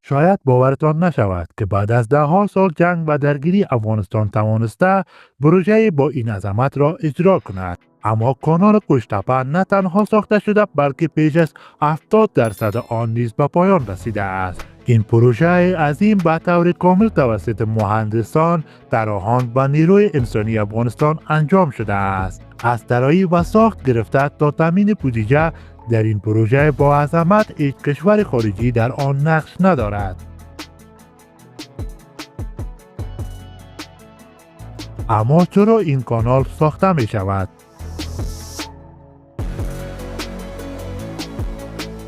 شاید باورتان نشود که بعد از دهها سال جنگ و درگیری افغانستان توانسته پروژه با این عظمت را اجرا کند. اما کانال قوشتپه نه تنها ساخته شده بلکه پیش از 70% آن نیز به پایان رسیده است. این پروژه عظیم به طور کامل توسط مهندسان، طراحان و نیروی انسانی افغانستان انجام شده است. از طراحی و ساخت گرفته تا تامین بودجه، در این پروژه با عظمت هیچ کشور خارجی در آن نقش ندارد. اما چرا این کانال ساخته می شود؟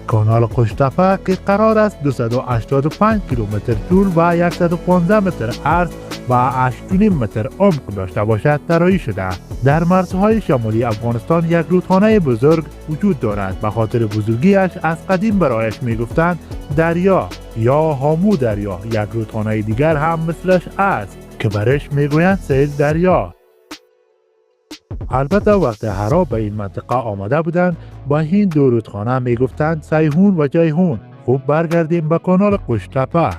کانال قوشتپه که قرار است 285 کیلومتر طول و 115 متر عرض و 8.5 متر عمق داشته باشد طراحی شده. در مرزهای شمالی افغانستان یک رودخانه بزرگ وجود دارد. به خاطر بزرگیش از قدیم برایش میگفتند دریا یا هامو دریا. یک رودخانه دیگر هم مثلش است که برش میگویند سیل دریا. البته وقت هرا به این منطقه آمده بودند با این دو رودخانه میگفتند سیهون و جیهون. خوب برگردیم به کانال قوشتپه.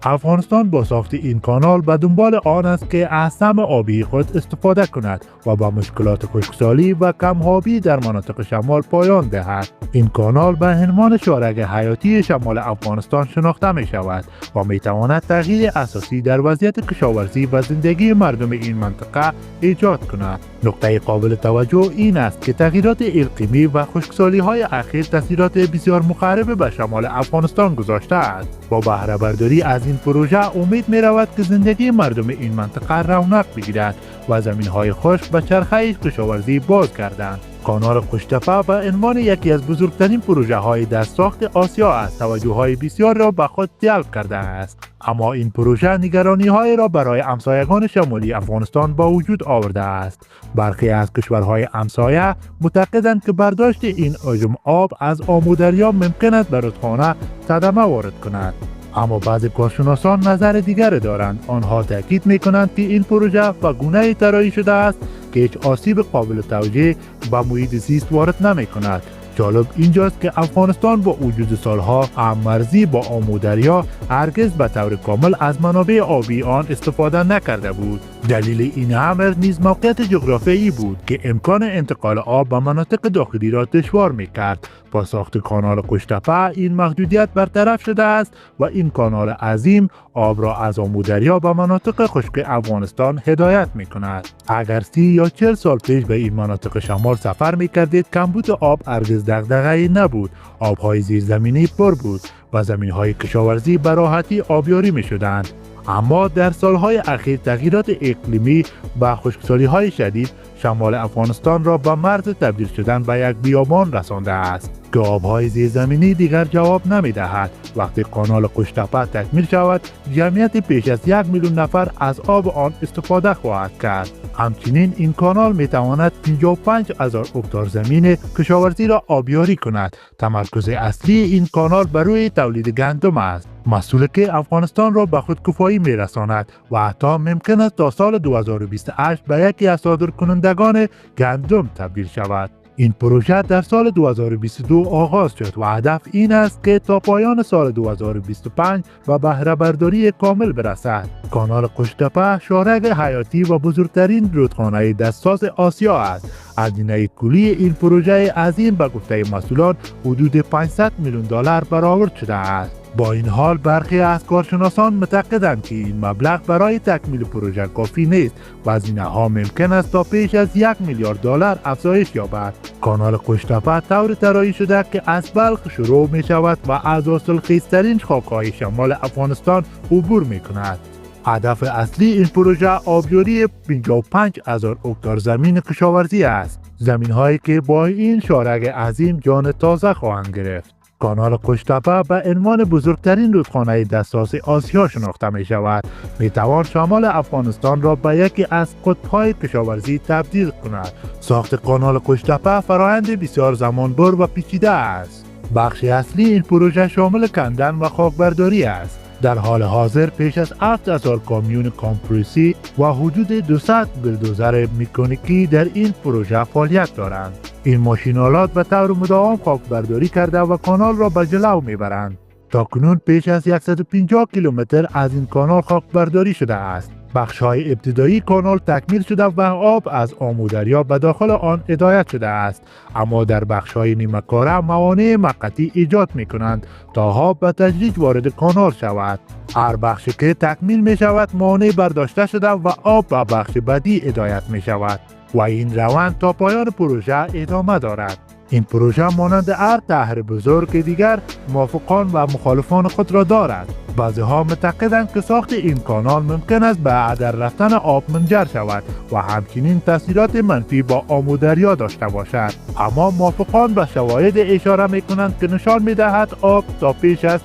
افغانستان با ساخت این کانال به دنبال آن است که از سم آبی خود استفاده کند و با مشکلات خشکسالی و کم آبی در مناطق شمال پایان دهد. این کانال به عنوان شارک حیاتی شمال افغانستان شناخته می شود و می تواند تغییر اساسی در وضعیت کشاورزی و زندگی مردم این منطقه ایجاد کند. نکته قابل توجه این است که تغییرات اقلیمی و خشکسالی های اخیر تاثیرات بسیار مخرب به شمال افغانستان گذاشته است. با بهره برداری از این پروژه امید می رود که زندگی مردم این منطقه رونق بگیرد و زمین های خشک به چرخه کشاورزی باز گردند. کانال قوشتپه به عنوان یکی از بزرگترین پروژه های در ساخت آسیا است. توجه های بسیار را به خود جلب کرده است. اما این پروژه نگرانی های را برای همسایگان شمالی افغانستان با وجود آورده است. برخی از کشورهای همسایه معتقدند که برداشت این حجم آب از آمو دریا ممکن است به رودخانه صدمه وارد کند. اما بعضی کارشناسان نظر دیگر دارند. آنها تاکید می‌کنند که این پروژه به گونه‌ای طراحی شده است که هیچ آسیب قابل توجهی به محیط زیست وارد نمی‌کند. جالب اینجاست که افغانستان با وجود سالها هم‌مرزی با آمو دریا هرگز به طور کامل از منابع آبی آن استفاده نکرده بود. دلیل این امر نیز موقعیت جغرافیایی بود که امکان انتقال آب به مناطق داخلی را دشوار می‌کرد. با ساخت کانال قوشتپه این محدودیت برطرف شده است و این کانال عظیم آب را از آمو دریا به مناطق خشک افغانستان هدایت می‌کند. اگر 30 یا 40 سال پیش به این مناطق شمال سفر می‌کردید کمبود آب هرگز دغدغه‌ای نبود. آب‌های زیرزمینی پر بود و زمین‌های کشاورزی به راحتی آبیاری می‌شدند. اما در سالهای اخیر تغییرات اقلیمی و خشکسالی‌های شدید شمال افغانستان را به مرز تبدیل شدن به یک بیابان رسانده است که آب‌های زیرزمینی دیگر جواب نمی‌دهد. وقتی کانال قوشتپه تکمیل شود، جمعیت پیش از 1 میلیون نفر از آب آن استفاده خواهد کرد. همچنین این کانال می‌تواند 55,000 هکتار زمین کشاورزی را آبیاری کند. تمرکز اصلی این کانال بر روی تولید گندم است، محصولی که افغانستان را به خودکفایی می‌رساند و حتی ممکن است تا سال 2028 به یکی از صادرکنندگان گندم تبدیل شود. این پروژه در سال 2022 آغاز شد و هدف این است که تا پایان سال 2025 به بهره برداری کامل برسد. کانال قوشتپه شارک حیاتی و بزرگترین رودخانه دستساز آسیا است. هزینه کلی این پروژه عظیم به گفته مسئولان حدود 500 میلیون دلار برآورد شده است. با این حال برخی از کارشناسان معتقدند که این مبلغ برای تکمیل پروژه کافی نیست و هزینه ها ممکن است تا بیش از 1 میلیارد دلار افزایش یابد. کانال قوشتپه طور طراحی شده که از بلخ شروع می شود و از حاصلخیزترین خاک‌های شمال افغانستان عبور می کند. هدف اصلی این پروژه آبیاری 55,000 هکتار زمین کشاورزی است. زمین هایی که با این شارک عظیم جان تازه خواهند گرفت. کانال قوشتپه به عنوان بزرگترین رودخانه دسترس آسیا شناخته می شود. می توان شمال افغانستان را به یکی از قطب‌های کشاورزی تبدیل کند. ساخت کانال قوشتپه فرآیند بسیار زمانبر و پیچیده است. بخش اصلی این پروژه شامل کندن و خاکبرداری است. در حال حاضر پیش از 7000 کامیون کامپرسی و حدود 200 بلدوزر مکانیکی در این پروژه فعالیت دارند. این ماشین‌آلات به طور مداوم خاکبرداری کرده و کانال را به جلو میبرند. تاکنون بیش از 150 کیلومتر از این کانال خاک برداری شده است. بخش‌های ابتدایی کانال تکمیل شده و آب از آمو دریا به داخل آن هدایت شده است، اما در بخش‌های نیمه کاره موانع موقتی ایجاد می‌کنند تا آب به تدریج وارد کانال شود. هر بخشی که تکمیل می‌شود مانع برداشته شده و آب به بخش بعدی هدایت می‌شود و این روند تا پایان پروژه ادامه دارد. این پروژه مانند هر طرح بزرگ دیگر موافقان و مخالفان خود را دارد. بعضی‌ها معتقدند که ساخت این کانال ممکن است به هدر رفتن آب منجر شود و همچنین تاثیرات منفی با آمو دریا داشته باشد. اما موافقان به شواهد اشاره می‌کنند که نشان می‌دهد آب تا بیش از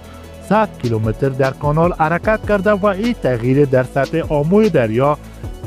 100 کیلومتر در کانال حرکت کرده و هیچ تغییری در سطح آموی دریا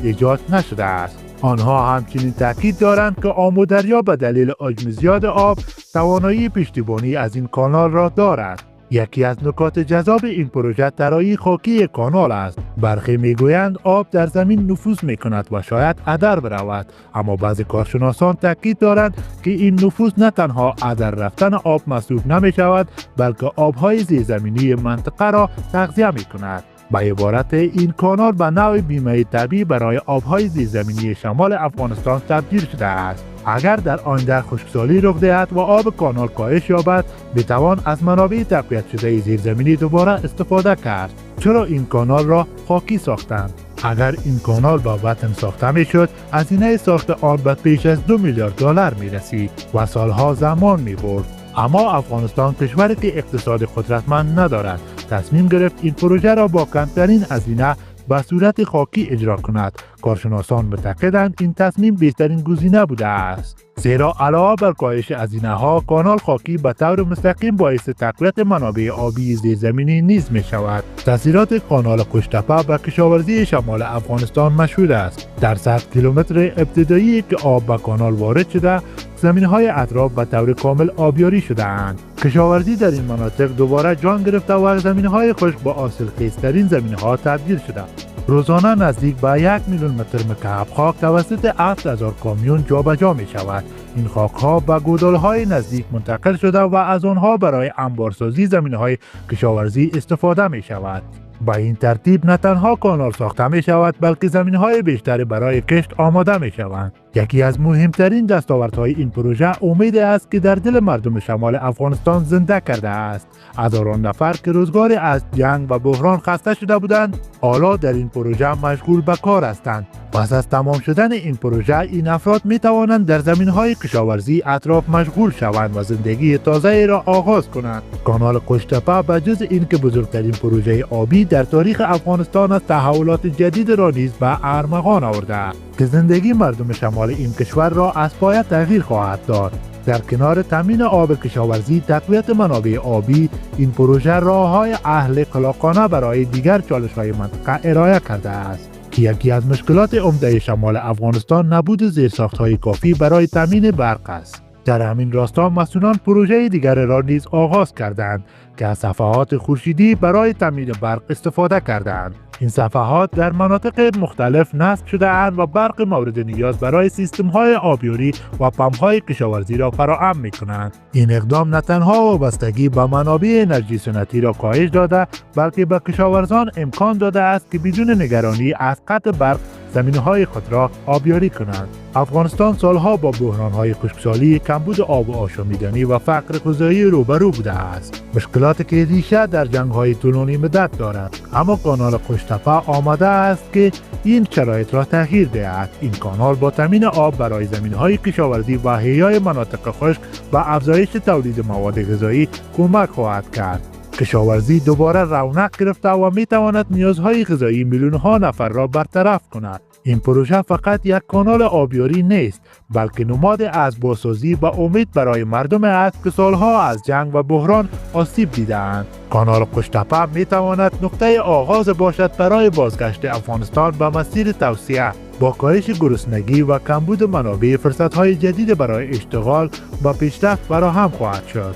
ایجاد نشده است. آنها همچنین تاکید دارند که آمو دریا به دلیل حجم زیاد آب توانایی پشتیبانی از این کانال را دارد. یکی از نکات جذاب این پروژه طراحی خاکی کانال است. برخی میگویند آب در زمین نفوذ میکند و شاید هدر برود، اما بعضی کارشناسان تاکید دارند که این نفوذ نه تنها هدر رفتن آب محسوب نمی شود، بلکه آبهای زیرزمینی منطقه را تغذیه میکند. به عبارت این کانال به نوع بیمه طبیعی برای آبهای زیرزمینی شمال افغانستان تبدیل شده است. اگر در آینده خشکسالی رخ دهد و آب کانال کاهش یابد، بتوان از منابع تقویت شده زیرزمینی دوباره استفاده کرد. چرا این کانال را خاکی ساختند؟ اگر این کانال با وطن ساخته می شد، هزینه ساخت آن به بیش از 2 میلیارد دلار می رسید و سالها زمان می برد. اما افغانستان کشوری که اقتصاد قدرتمند ندارد، تصمیم گرفت این پروژه را با کمترین هزینه به صورت خاکی اجرا کند. کارشناسان معتقدند این تصمیم بهترین گزینه بوده است، زیرا علاوه بر کاهش هزینه‌ها، کانال خاکی به طور مستقیم باعث تقویت منابع آبی زیرزمینی نیز می شود. تاثیرات کانال قشتپه به کشاورزی شمال افغانستان مشهود است. در 100 کیلومتر ابتدایی که آب به کانال وارد شده، زمین‌های اطراف به طور کامل آبیاری شده اند. کشاورزی در این مناطق دوباره جان گرفته و زمین‌های خشک به حاصلخیزترین زمین‌ها تبدیل شده. روزانه نزدیک به 1 میلیون متر مکعب خاک توسط 7000 کامیون جابجا می شود. این خاک‌ها به گودال‌های نزدیک منتقل شده و از آنها برای انبارسازی زمین‌های کشاورزی استفاده می شود. با این ترتیب نه تنها کانال ساخته می شود، بلکه زمین‌های بیشتری برای کشت آماده می شوند. یکی از مهمترین دستاوردهای این پروژه امید است که در دل مردم شمال افغانستان زنده کرده است. هزاران نفر که روزگاری از جنگ و بحران خسته شده بودند، حالا در این پروژه مشغول به کار هستند. پس از تمام شدن این پروژه، این افراد می توانند در زمین‌های کشاورزی اطراف مشغول شوند و زندگی تازه‌ای را آغاز کنند. کانال قشتپه به جز اینکه بزرگترین پروژه آبی در تاریخ افغانستان است، تحولات جدید را نیز به ارمغان آورده است که زندگی مردم شمال این کشور را از پایه تغییر خواهد داد. در کنار تامین آب کشاورزی، تقویت منابع آبی، این پروژه راه‌های اهل خلاقانه برای دیگر چالش‌های منطقه ارائه کرده است که یکی از مشکلات عمده شمال افغانستان نبود زیرساخت‌های کافی برای تامین برق است. در همین راستا مسئولان پروژه دیگر را نیز آغاز کردند که از صفحات خورشیدی برای تامین برق استفاده کردند. این صفحات در مناطق مختلف نصب شده اند و برق مورد نیاز برای سیستم‌های آبیاری و پمپ‌های کشاورزی را فراهم می‌کنند. این اقدام نه تنها وابستگی به منابع انرژی سنتی را کاهش داده، بلکه به کشاورزان امکان داده است که بدون نگرانی از قطع برق زمین‌های خود را آبیاری کنند. افغانستان سالها با بحران‌های خشکسالی، کمبود آب و آشامیدنی و فقر غذایی روبرو بوده است، مشکلاتی که ریشه در جنگ‌های طولانی مدت دارد. اما کانال قشتپه آماده است که این شرایط را تغییر دهد. این کانال با تامین آب برای زمین‌های کشاورزی و احیای مناطق خشک و افزایش تولید مواد غذایی کمک خواهد کرد. کشاورزی دوباره رونق گرفته و می‌تواند نیازهای غذایی میلیون‌ها نفر را برطرف کند. این پروژه فقط یک کانال آبیاری نیست، بلکه نماد از بازسازی و امید برای مردم است که سالها از جنگ و بحران آسیب دیده‌اند. کانال قشتپه می‌تواند نقطه آغاز باشد برای بازگشت افغانستان به مسیر توسعه. با کاهش گرسنگی و کمبود منابع، فرصت‌های جدید برای اشتغال و پیشرفت فراهم خواهد شد.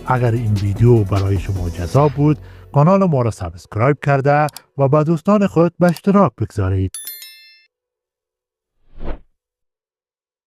اگر این ویدیو برای شما جذاب بود، کانال ما را سابسکرایب کرده و با دوستان خود به اشتراک بگذارید.